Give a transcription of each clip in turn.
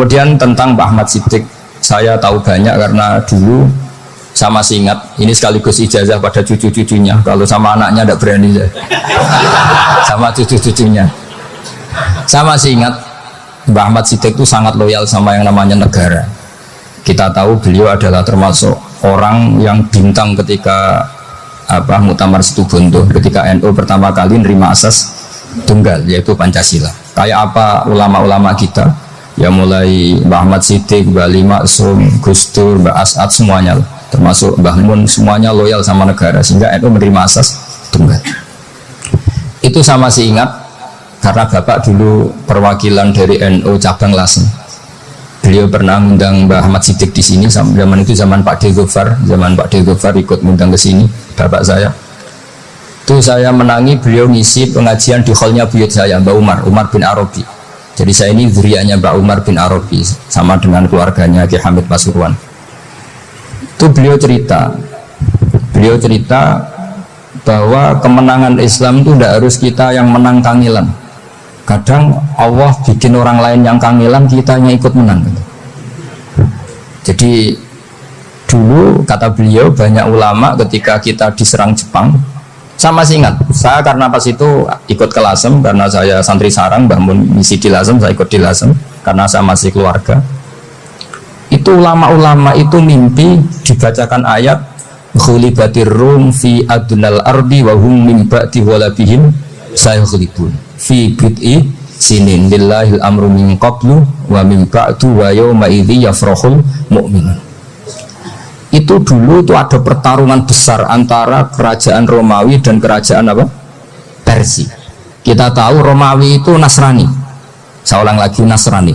Kemudian tentang Pak Ahmad Siddiq, saya tahu banyak karena dulu sama masih ingat, ini sekaligus ijazah pada cucu-cucunya. Kalau sama anaknya tidak berani saya. Sama cucu-cucunya. Saya masih ingat Mbah Ahmad Siddiq itu sangat loyal sama yang namanya negara. Kita tahu beliau adalah termasuk orang yang bintang ketika Muktamar Situbondo, ketika NU pertama kali nerima asas tunggal yaitu Pancasila. Kayak apa ulama-ulama kita, ya mulai Mbah Ahmad Siddiq, Mbah Ali Maksum, Gus Dur, Mbah As'ad, semuanya termasuk Mbah Mun, semuanya loyal sama negara sehingga NU menerima asas tunggal. Itu saya masih ingat karena Bapak dulu perwakilan dari NU cabang Lasem. Beliau pernah mengundang Mbah Ahmad Siddiq di sini. Zaman itu zaman Pak D. Gofar, zaman Pak D. Gofar ikut mengundang ke sini bapak saya. Itu saya menangi beliau ngisi pengajian di hallnya buyut saya, Mbak Umar bin Arabi. Jadi saya ini zuriatnya Mbak Umar bin Arabi sama dengan keluarganya Ki Hamid Pasuruan. Itu beliau cerita bahwa kemenangan Islam itu tidak harus kita yang menang kangilan. Kadang Allah bikin orang lain yang kangilan, kitanya ikut menang. Jadi dulu kata beliau banyak ulama ketika kita diserang Jepang, saya masih ingat, saya karena pas itu ikut ke Lasem karena saya santri sarang, bangun misi di Lasem, saya ikut di Lasem karena saya masih keluarga. Itu ulama-ulama itu mimpi dibacakan ayat khulibatir rum fi adnal ardi wa hum min ba'di walabihim sayakhlibun fi bid'i sinin lillahil amru min qablu wa min ba'du wa yawma idzi yafrahul mu'minun. Itu dulu itu ada pertarungan besar antara kerajaan Romawi dan kerajaan Persia. Kita tahu Romawi itu Nasrani. Saya ulang lagi, Nasrani.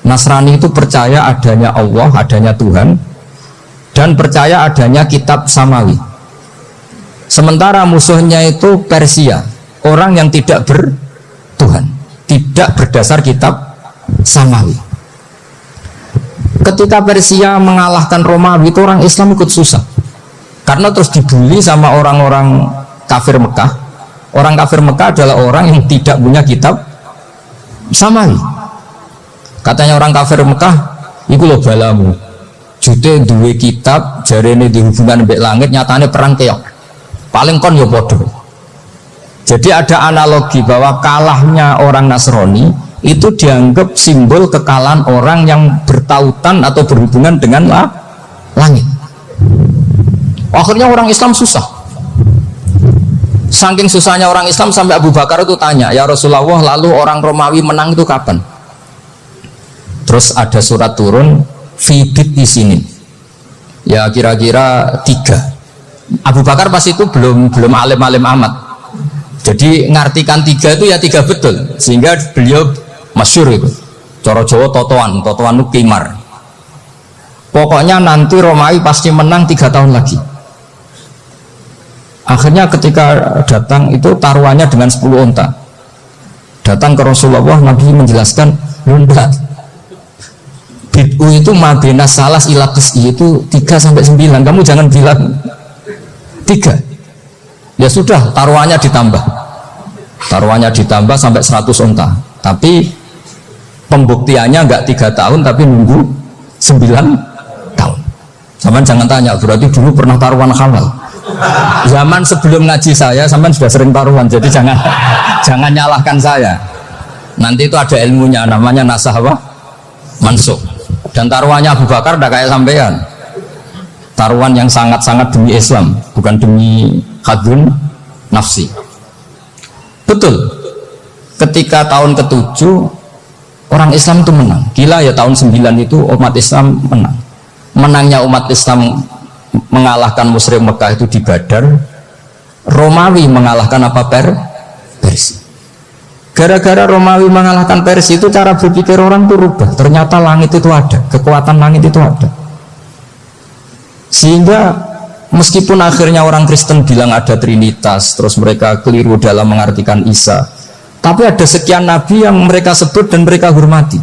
Nasrani itu percaya adanya Allah, adanya Tuhan, dan percaya adanya kitab samawi. Sementara musuhnya itu Persia, orang yang tidak bertuhan, tidak berdasar kitab samawi. Ketika Persia mengalahkan Romawi itu orang Islam ikut susah karena terus dibully sama orang-orang kafir Mekah. Orang kafir Mekah adalah orang yang tidak punya kitab samawi. Katanya orang kafir Mekah, iku lo balamu jute duwe kitab jarene dihubungan mbek langit, nyatane perang keok paling kon yo podo. Jadi ada analogi bahwa kalahnya orang Nasrani itu dianggap simbol kekalahan orang yang bertautan atau berhubungan dengan langit. Akhirnya orang Islam susah. Saking susahnya orang Islam sampai Abu Bakar itu tanya, ya Rasulullah, lalu orang Romawi menang itu kapan? Terus ada surat turun fibit di sini. Ya kira-kira 3. Abu Bakar pas itu belum alim-alim amat. Jadi ngartikan 3 itu ya 3 betul. Sehingga beliau masyhur itu. Cara Jawa totoan itu kimar. Pokoknya nanti Romawi pasti menang 3 tahun lagi. Akhirnya ketika datang itu taruhannya dengan 10 unta. Datang ke Rasulullah, Nabi menjelaskan, enggak. Bid'u itu mabena salas ilatus itu 3-9. Kamu jangan bilang 3. Ya sudah, taruhannya ditambah sampai 100 unta. Tapi pembuktiannya enggak 3 tahun, tapi nunggu 9 tahun. Sampai jangan tanya, berarti dulu pernah taruhan halal. Zaman sebelum ngaji saya, sampai sudah sering taruhan. Jadi jangan nyalahkan saya. Nanti itu ada ilmunya, namanya nasah mansukh. Dan taruhannya Abu Bakar tidak kayak sampean. Taruhan yang sangat-sangat demi Islam, bukan demi hadun nafsi. Betul. Ketika tahun ke-7 orang Islam itu menang. Gila ya, tahun 9 itu umat Islam menang. Menangnya umat Islam mengalahkan musyrik Mekah itu di Badar. Romawi mengalahkan Persia. Gara-gara Romawi mengalahkan Persia itu cara berpikir orang itu rubah. Ternyata langit itu ada, kekuatan langit itu ada. Sehingga meskipun akhirnya orang Kristen bilang ada Trinitas, terus mereka keliru dalam mengartikan Isa, tapi ada sekian nabi yang mereka sebut dan mereka hormati.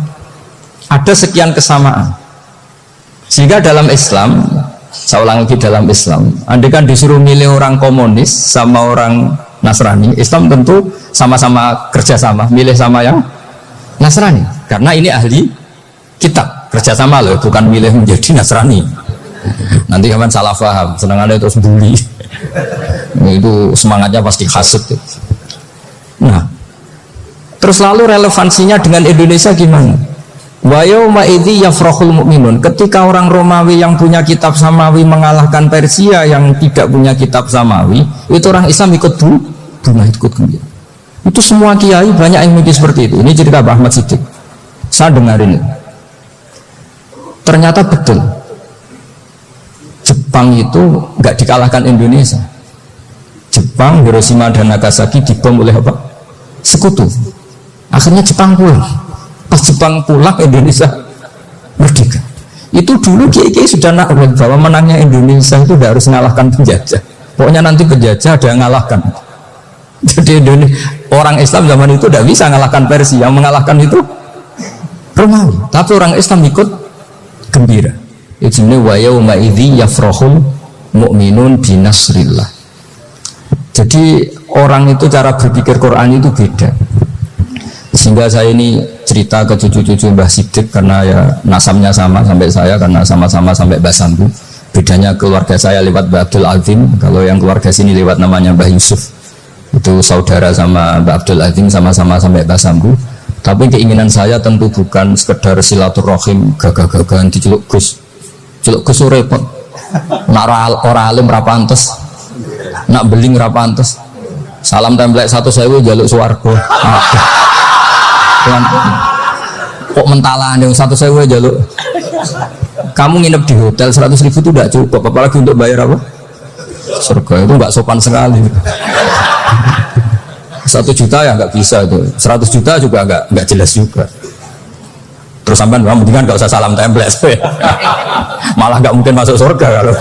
Ada sekian kesamaan. Sehingga dalam Islam, saya ulang lagi, dalam Islam, andai kan disuruh milih orang komunis sama orang Nasrani, Islam tentu sama-sama kerjasama, milih sama yang Nasrani, karena ini ahli kitab, kerjasama loh, bukan milih menjadi Nasrani. Nanti kapan salah paham, senangannya terus bully. Itu semangatnya pasti hasut. Nah, terus lalu relevansinya dengan Indonesia gimana? Wa yauma idzi yafrahul mu'minun. Ketika orang Romawi yang punya kitab samawi mengalahkan Persia yang tidak punya kitab samawi, itu orang Islam ikut bunga, ikut gembira. Itu semua kiai banyak yang mikir seperti itu. Ini cerita Pak Ahmad Siddiq. Saya dengarin itu. Ternyata betul. Jepang itu nggak dikalahkan Indonesia. Jepang, Hiroshima dan Nagasaki dibom oleh apa? Sekutu. Akhirnya Jepang pulang. Pas Jepang pulang, Indonesia merdeka. Itu dulu kiai-kiai sudah nakwil bahwa menangnya Indonesia itu tidak harus mengalahkan penjajah. Pokoknya nanti penjajah ada yang mengalahkan. Jadi orang Islam zaman itu tidak bisa mengalahkan Persia. Yang mengalahkan itu Romawi. Tapi orang Islam ikut gembira. Itu sebenarnya wa yauma idzi yafrahul mu'minun binasrillah. Jadi orang itu cara berpikir Quran itu beda. Sehingga saya ini cerita ke cucu-cucu Mbah Siddiq karena ya nasabnya sama sampai saya, karena sama-sama sampai Mbah Sambu. Bedanya keluarga saya lewat Mbah Abdul Azim, kalau yang keluarga sini lewat namanya Mbah Yusuf. Itu saudara sama Mbah Abdul Azim, sama-sama sampai Mbah Sambu. Tapi keinginan saya tentu bukan sekedar silaturahim gagah-gagahan diceluk Gus. Celuk Gus repot. Nak ora alim ra pantes. Nak beling ra pantes. Salam templek 1.000 jaluk swarga. Kok mentalan yang 1.000 jaluk. Kamu nginep di hotel 100.000 itu tidak cukup, apalagi untuk bayar apa? Surga. Itu nggak sopan sekali. 1 juta ya nggak bisa itu, 100 juta juga nggak jelas juga. Terus sampai mendingan nggak usah salam template, malah nggak mungkin masuk surga kalau.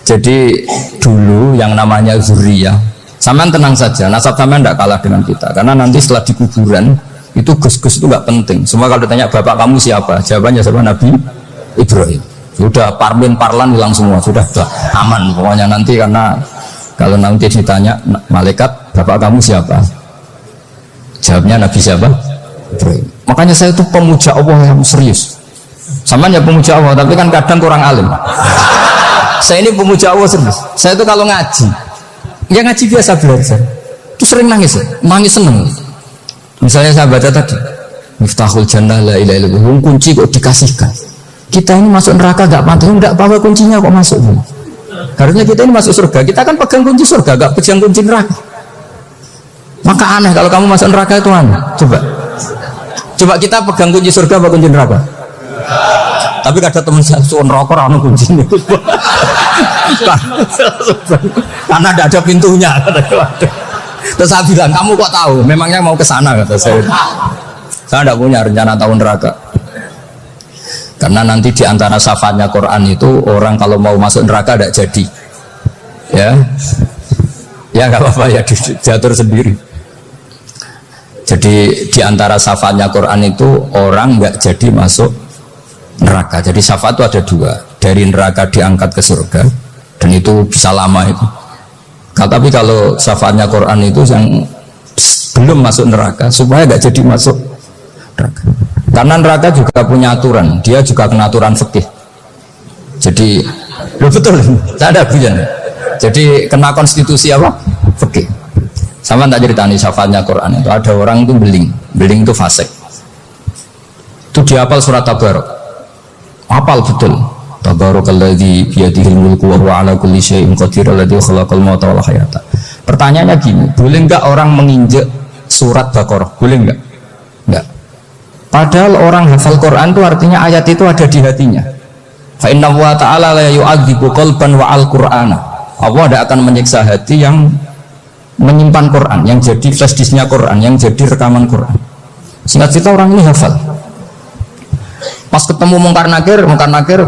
Jadi dulu yang namanya zuriyah, sampean tenang saja, nasab sampean tidak kalah dengan kita, karena nanti setelah di kuburan itu gus-gus itu nggak penting. Semua kalau ditanya bapak kamu siapa, jawabannya siapa? Nabi Ibrahim. Sudah parmin parlan hilang semua, sudah aman pokoknya nanti, karena kalau nanti ditanya malaikat bapak kamu siapa, jawabnya Nabi siapa? Ibrahim. Makanya saya itu pemuja Allah yang serius. Sama ya pemuja Allah, tapi kan kadang kurang alim. Saya ini pemuja Allah serius. Saya itu kalau ngaji, ya ngaji biasa belajar, itu sering nangis, nangis seneng. Misalnya saya baca tadi, Miftahul Jannah la ilaha illallah, kunci kok dikasihkan. Kita ini masuk neraka gak pantas, enggak bawa kuncinya kok masuk. Harusnya kita ini masuk surga, kita kan pegang kunci surga, gak pegang kunci neraka. Maka aneh kalau kamu masuk neraka itu aneh. Coba kita pegang kunci surga apa kunci neraka? Tapi ada teman saya suun rokok rano kuncinya. Karena tidak ada pintunya. Terus saya bilang, kamu kok tahu? Memangnya mau ke sana kata saya. Saya tidak punya rencana tahun neraka. Karena nanti di antara syafaatnya Quran itu orang kalau mau masuk neraka tidak jadi. Ya nggak apa-apa ya, diatur sendiri. Jadi di antara syafaatnya Quran itu orang nggak jadi masuk neraka. Jadi syafaat itu ada 2, dari neraka diangkat ke surga, dan itu bisa lama itu. Tapi kalau syafaatnya Quran itu yang belum masuk neraka supaya nggak jadi masuk neraka. Karena neraka juga punya aturan, dia juga kena aturan fikih. Jadi betul, saya ada bujan. Jadi kena konstitusi apa? Fikih. Sama tak ceritani syafaatnya Quran itu ada orang itu beling itu fasik. Itu dihafal surat Tabarok. Hafal betul. Tabarakalladzi biyadihil mulku wa huwa ala kulli syai'in qadir alladzi khalaqal mauta wal hayata. Pertanyaannya gini, boleh enggak orang menginjak surat Baqarah? Boleh enggak? Enggak. Padahal orang hafal Quran itu artinya ayat itu ada di hatinya. Fa inna wa ta'ala la yu'adzibu qalban wa al-Qur'ana. Allah tidak akan menyiksa hati yang menyimpan Quran, yang jadi flash disknya Quran, yang jadi rekaman Quran. Singkat cerita orang ini hafal. Pas ketemu Mungkar Nakir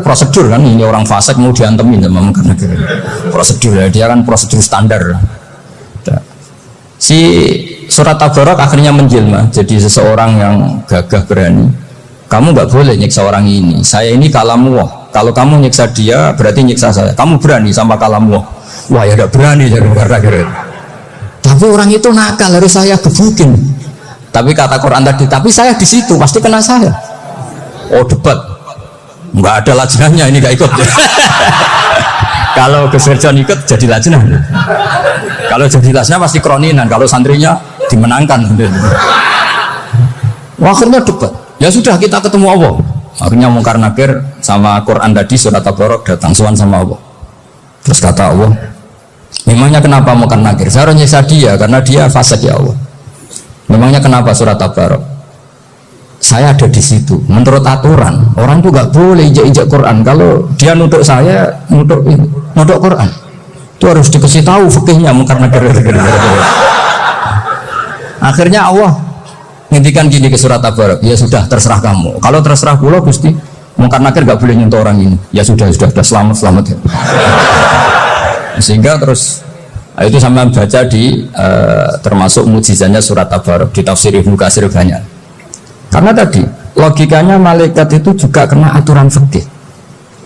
prosedur kan, ini orang fasik mau diantemin sama Mungkar Nakir. Prosedur ya, dia kan prosedur standar. Si surat Tabarok akhirnya menjelma jadi seseorang yang gagah berani. Kamu nggak boleh nyiksa orang ini, saya ini kalamullah. Kalau kamu nyiksa dia berarti nyiksa saya. Kamu berani sama kalamullah. Wah ya udah berani jadi Mungkar Nakir. Tapi orang itu nakal, harus saya gebukin. Tapi kata Quran tadi, tapi saya di situ pasti kena saya. Oh debat, nggak ada lajnahnya ini nggak ikut. Kalau Gus Wirjon ikut jadi lajnah. Kalau jadi lajnah pasti kroninan. Kalau santrinya dimenangkan. Akhirnya debat. Ya sudah kita ketemu Allah. Akhirnya Mungkar Nakir sama Quran tadi surat Tabarok datang sowan sama Allah. Terus kata Allah, memangnya kenapa Mungkar Nakir? Saya harus nyiksa dia karena dia fasik ya Allah. Memangnya kenapa surat Tabarok? Saya ada di situ. Menurut aturan orang tuh nggak boleh injak-injak Quran. Kalau dia nutuk saya, nutuk Quran, itu harus dikasih tahu fikihnya Mungkar Nakir. Akhirnya Allah ngintikan gini ke surat Tabarok, ya sudah terserah kamu. Kalau terserah pula Gusti, Mungkar Nakir nggak boleh nyentuh orang ini. Ya sudah selamat ya. Sehingga terus itu sama baca di termasuk mujizatnya surat Tabarok di tafsir Ibnu Katsir banyak. Karena tadi logikanya malaikat itu juga kena aturan fikih.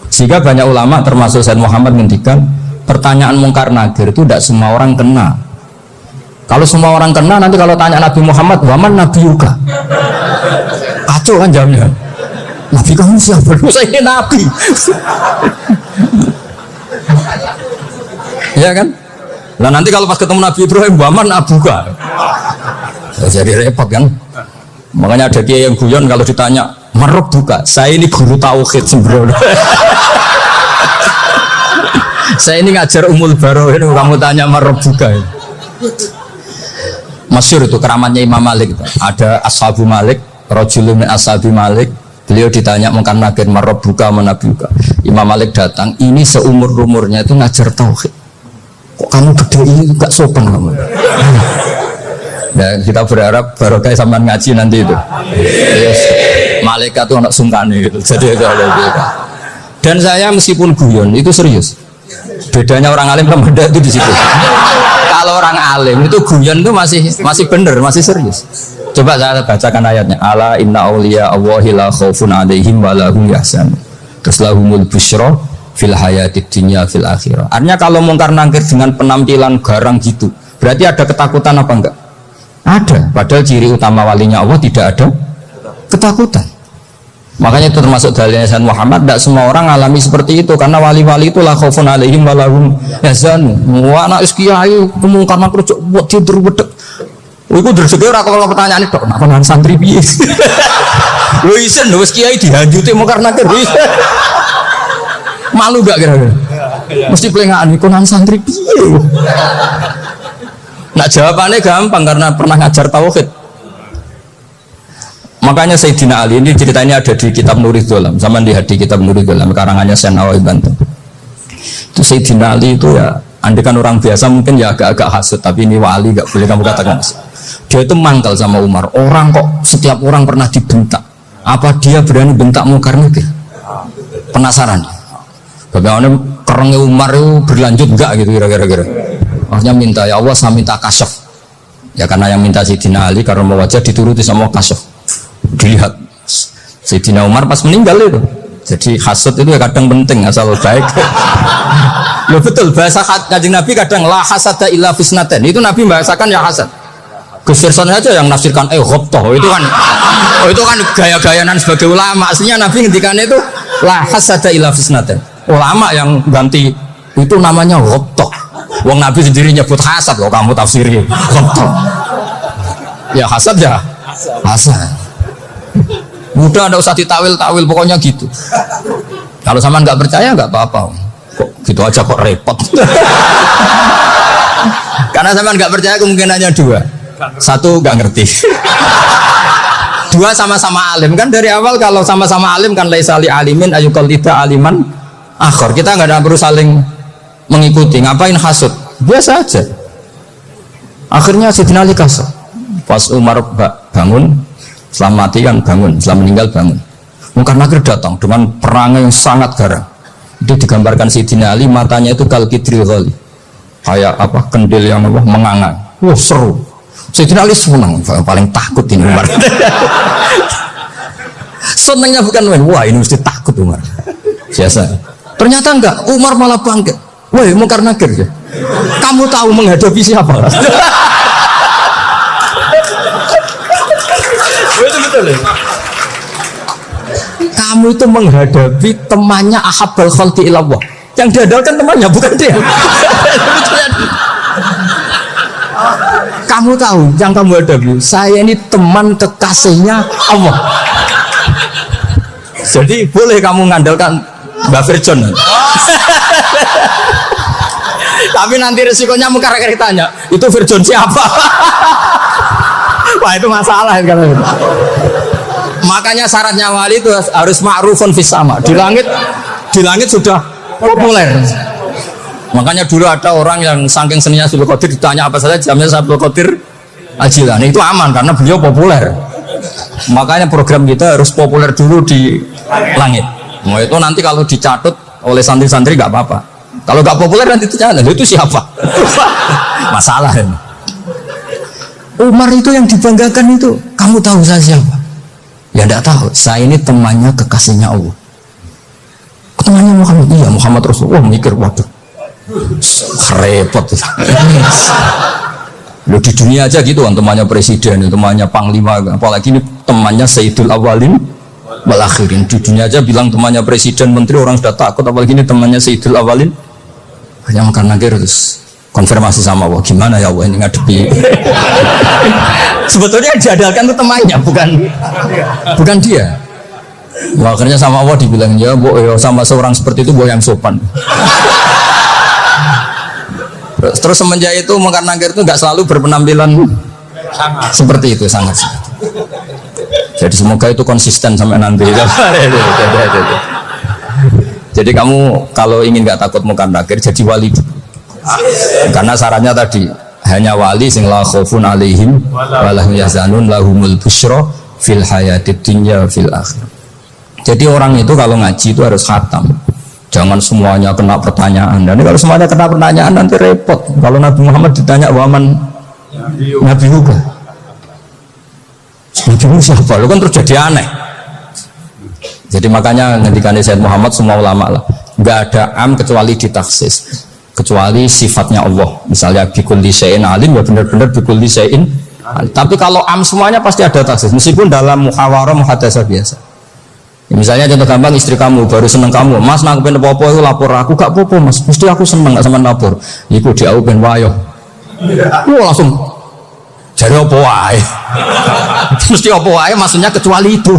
Sehingga banyak ulama termasuk Said Muhammad ngendikan pertanyaan Mungkar Nakir itu tidak semua orang kena. Kalau semua orang kena, nanti kalau tanya Nabi Muhammad, waman Nabi Yuka, kacau kan jamnya. Nabi kamu siapa? Saya ini Nabi. Ya kan? Nah nanti kalau pas ketemu Nabi Ibrahim, waman Abuka, jadi repot kan? Makanya ada kiai yang guyon kalau ditanya, merep buka, saya ini guru tauhid sembrono. Saya ini ngajar Umul Baro, ini kamu tanya merep buka. Masyhur itu keramatnya Imam Malik. Ada Ashabu Malik, Rajulun min Ashabi Malik. Beliau ditanya Mungkar Nakir marabbuka manabiuka. Imam Malik datang, ini seumur-umurnya itu ngajar tauhid. Kok kamu gede ini gak sopan kamu? Nah, kita berharap barokah sampean ngaji nanti itu. Yes. Malaikat itu anak sungkan gitu. Jadi dan saya meskipun guyon itu serius. Bedanya orang alim sama tidak itu di situ. Kalau orang alim itu guyon itu masih bener, masih serius. Coba saya bacakan ayatnya. Ala inna auliya Allahi la khaufun alaihim wa lahum yahzanun. Terus lahumul busyra fil hayatid dunya fil akhirah. Artinya kalau Mungkar Nakir dengan penampilan garang gitu, berarti ada ketakutan apa enggak? Ada. Padahal ciri utama walinya Allah tidak ada ketakutan. Makanya itu termasuk dalilnya Sayyid Muhammad, tidak semua orang alami seperti itu karena wali-wali itu la khaufun alaihim wa lahum yahzanun. Wa ana kiai Mungkar Nakir buat tidur wedek. Iku rezeki ora kalau pertanyaan itu, nak nang santri piye? Lho isen wis kiai dihanjuti Mungkar Nakir. Malu gak kira-kira? Mesti pelengahan iku nang santri piye? Nak jawabannya gampang karena pernah ngajar tauhid. Makanya Sayyidina Ali ini ceritanya ada di kitab Nurul Dholam, sama di kitab Nurul Dholam karangannya Syekh Nawawi Banten. Itu Sayyidina Ali itu ya, andikan orang biasa mungkin ya agak-agak hasut, tapi ini wali gak boleh kamu katakan. Dia itu mangkal sama Umar. Orang kok setiap orang pernah dibentak, apa dia berani bentak Mungkar Nakir? Penasaran. Bagaimana kerengnya Umar itu berlanjut enggak gitu kira-kira. Akhirnya minta, ya Allah saya minta kasyaf. Ya karena yang minta Sayyidina Ali karena mau wajah dituruti sama kasyaf. Dilihat Sayyidina Umar pas meninggal itu. Jadi hasud itu ya kadang penting asal baik. Loh betul bahasa Kanjeng Nabi kadang la hasada illa fisnaten. Itu Nabi bahasakan ya hasad. Gus Wirson aja yang nafsirkan ghobtoh itu kan gaya-gayanan sebagai ulama. Aslinya Nabi ngendikannya itu la hasada illa fisnaten. Ulama yang ganti itu namanya ghobtoh. Wong Nabi sendiri nyebut hasad loh, kamu tafsiri ghobtoh. Ya hasad ya hasad. Mudah ada usah ditawil-tawil pokoknya gitu. Kalau sama nggak percaya nggak apa-apa. Kok gitu aja kok repot. Karena sama nggak percaya kemungkinannya dua. Satu nggak ngerti. Dua sama-sama alim kan dari awal kalau sama-sama alim kan laisa li alimin ayyukal tidak aliman akhir. Kita nggak perlu saling mengikuti. Ngapain hasud? Biasa aja. Akhirnya Sayyidina Ali kasar. Pas Umar bangun. Setelah mati kan bangun, setelah meninggal bangun. Mungkar Nakir datang dengan perangai yang sangat garang. Itu digambarkan Sayyidina Ali matanya itu kalkidril ghali, kayak apa kendil yang apa mengangan. Wah seru. Sayyidina Ali senang, paling takut ini Umar. Senangnya bukan main, wah ini mesti takut Umar. Biasa. Ternyata enggak, Umar malah bangkit. Wah Mungkar Nakir ya. Kamu tahu menghadapi siapa? Kamu itu menghadapi temannya ahabbal khalqi ilallah. Yang diandalkan temannya bukan dia. Kamu tahu yang kamu hadapi, saya ini teman kekasihnya Allah. Jadi boleh kamu mengandalkan Mbak Virjon. Tapi nanti resikonya muka rakyat tanya, itu Virjon siapa? Wah itu masalah kan. Makanya syaratnya wali itu harus ma'rufun fis sama. Di langit sudah populer. Makanya dulu ada orang yang saking seninya Abdul Qadir ditanya apa saja jamnya Abdul Qadir Al-Jilani, itu aman karena beliau populer. Makanya program kita harus populer dulu di langit. Mau itu nanti kalau dicatut oleh santri-santri nggak apa-apa. Kalau nggak populer nanti itu siapa? Masalah ini. Umar itu yang dibanggakan itu, kamu tahu saya siapa? Ya enggak tahu. Saya ini temannya kekasihnya Allah. Temannya Muhammad, iya Muhammad Rasulullah. Mikir waduh, repot. Loh di dunia aja gitu kan, temannya presiden, temannya panglima, apalagi ini temannya Sayyidul Awalin wal Akhirin. Di dunia aja bilang temannya presiden, menteri, orang sudah takut, apalagi ini temannya Sayyidul Awalin. Hanya makan nagir terus konfirmasi sama Allah, gimana ya Allah ini ngadepi. Sebetulnya yang diandalkan itu temannya, bukan dia. Wah, akhirnya sama Allah dibilang ya, sama seorang seperti itu yang sopan. Terus semenjak itu Mungkar Nakir itu nggak selalu berpenampilan seperti itu, sangat. Jadi semoga itu konsisten sampai nanti. Jadi kamu kalau ingin nggak takut Mungkar Nakir, jadi wali. Karena syaratnya tadi hanya wali sing la khaufun alaihim wa lahum yahzanun lahumul busyra fil hayatid dunya fil akhirah. Jadi orang itu kalau ngaji itu harus khatam. Jangan semuanya kena pertanyaan. Dan kalau semuanya kena pertanyaan nanti repot. Kalau Nabi Muhammad ditanya waman Nabi juga. Nabi siapa? Lu kan terus jadi aneh. Jadi makanya ngendikane Sayyid Muhammad semua ulama lah, nggak ada am kecuali ditaksis. Kecuali sifatnya Allah. Misalnya bikulli syai'in alim, ya benar-benar bikulli syai'in. Tapi kalau am semuanya pasti ada taksis. Meskipun dalam muhawarah muhadasah biasa. Ya, misalnya contoh gampang, istri kamu baru seneng kamu, mas nak pengen apa-apa itu lapor aku, gak apa-apa mas, mesti aku seneng gak sama lapor. Iku dia aku pengen wayo. Langsung jadi apa wae. Mesti apa wae maksudnya kecuali itu.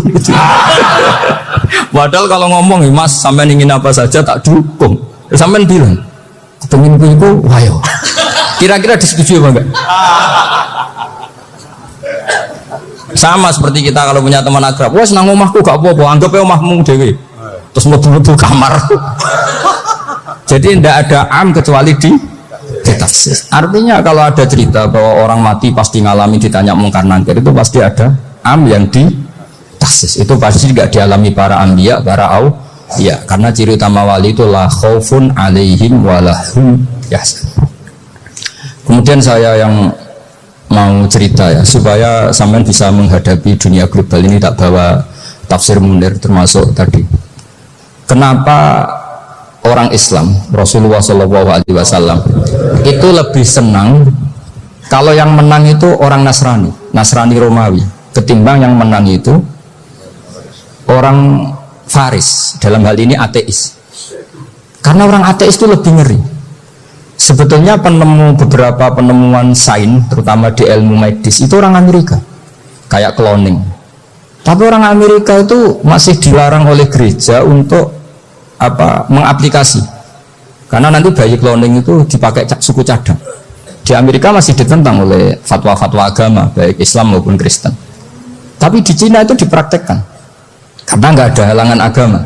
Padahal kalau ngomong, mas sampai ingin apa saja tak dukung. Sampai bilang, pengen itu wayo. Kira-kira disetujui apa enggak? Sama seperti kita kalau punya teman akrab, wah senang omahku gak apa-apa, anggap ya omahmu dewi, terus mlebu kamar. Jadi tidak ada am kecuali di taksis. Artinya kalau ada cerita bahwa orang mati pasti ngalami ditanya Mungkar Nakir, itu pasti ada am yang di taksis. Itu pasti tidak dialami para anbiya, para ya, karena ciri utama wali itu la khaufun alaihim walahum yahzanun. Kemudian saya yang mau cerita ya, supaya sampean bisa menghadapi dunia global ini, tak bawa tafsir Munir termasuk tadi. Kenapa orang Islam Rasulullah SAW itu lebih senang kalau yang menang itu orang Nasrani Romawi, ketimbang yang menang itu orang Faris, dalam hal ini ateis. Karena orang ateis itu lebih ngeri. Sebetulnya beberapa penemuan sains, terutama di ilmu medis, itu orang Amerika, kayak cloning. Tapi orang Amerika itu masih dilarang oleh gereja untuk mengaplikasi, karena nanti bayi cloning itu dipakai suku cadang. Di Amerika masih ditentang oleh fatwa-fatwa agama, baik Islam maupun Kristen. Tapi di Cina itu dipraktekkan, karena nggak ada halangan agama.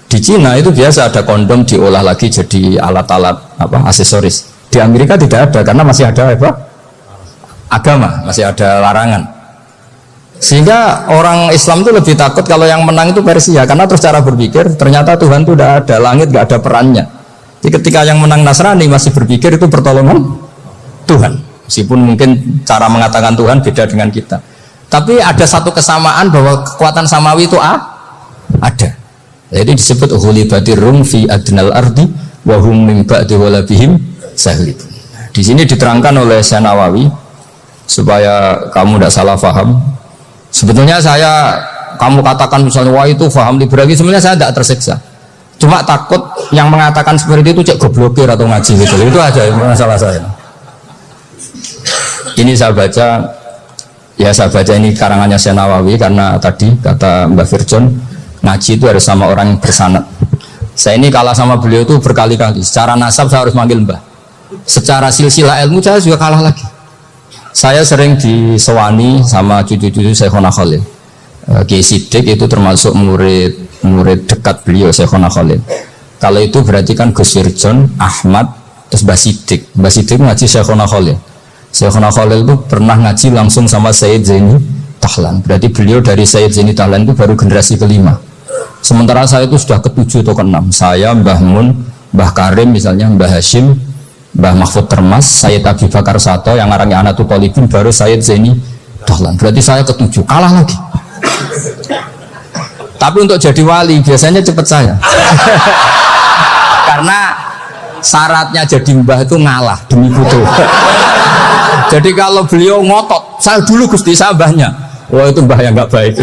Di Cina itu biasa ada kondom diolah lagi jadi alat-alat aksesoris. Di Amerika tidak ada karena masih ada agama, masih ada larangan. Sehingga orang Islam itu lebih takut kalau yang menang itu Persia, karena terus cara berpikir ternyata Tuhan itu tidak ada, langit nggak ada perannya. Jadi ketika yang menang Nasrani masih berpikir itu pertolongan Tuhan, meskipun mungkin cara mengatakan Tuhan beda dengan kita. Tapi ada satu kesamaan bahwa kekuatan samawi itu ada. Jadi disebut ghulibatir rum fi adnal ardi wa hum min ba'di ghalabihim sahlibun. Di sini diterangkan oleh Syekh Nawawi supaya kamu tidak salah paham. Sebetulnya kamu katakan misalnya wah itu faham liberal, sebenarnya saya tidak tersiksa. Cuma takut yang mengatakan seperti itu cek goblokir atau ngaji gitu. Itu aja masalah saya. Ini saya baca ini karangannya Syekh Nawawi karena tadi kata Mbak Firjon ngaji itu harus sama orang yang bersanad. Saya ini kalah sama beliau itu berkali-kali. Secara nasab saya harus manggil Mbah. Secara silsilah ilmu saya juga kalah lagi. Saya sering disewani sama cucu-cucu Syekhona Khalil. Kiai Siddiq itu termasuk murid dekat beliau Syekhona Khalil. Kalau itu berarti kan Gus Firjon, Ahmad, terus Mbah Siddiq. Mbah Siddiq ngaji Syekhona Khalil. Syekhona Khalil itu pernah ngaji langsung sama Sayyid Zaini Tahlan. Berarti beliau dari Sayyid Zaini Tahlan itu baru generasi kelima. Sementara saya itu sudah ke-7 atau ke-6. Saya, Mbah Mun, Mbah Karim misalnya, Mbah Hashim, Mbah Mahfud Termas, Sayyid Abi Bakar Sato, yang arangnya Anatul Talibin, baru Sayyid Zaini Tahlan. Berarti saya ke-7, kalah lagi. Tapi untuk jadi wali biasanya cepat saya. Karena syaratnya jadi mbah itu ngalah demi putu. Jadi kalau beliau ngotot, saya dulu Gusti saya mbahnya. Wah itu mbah yang nggak baik.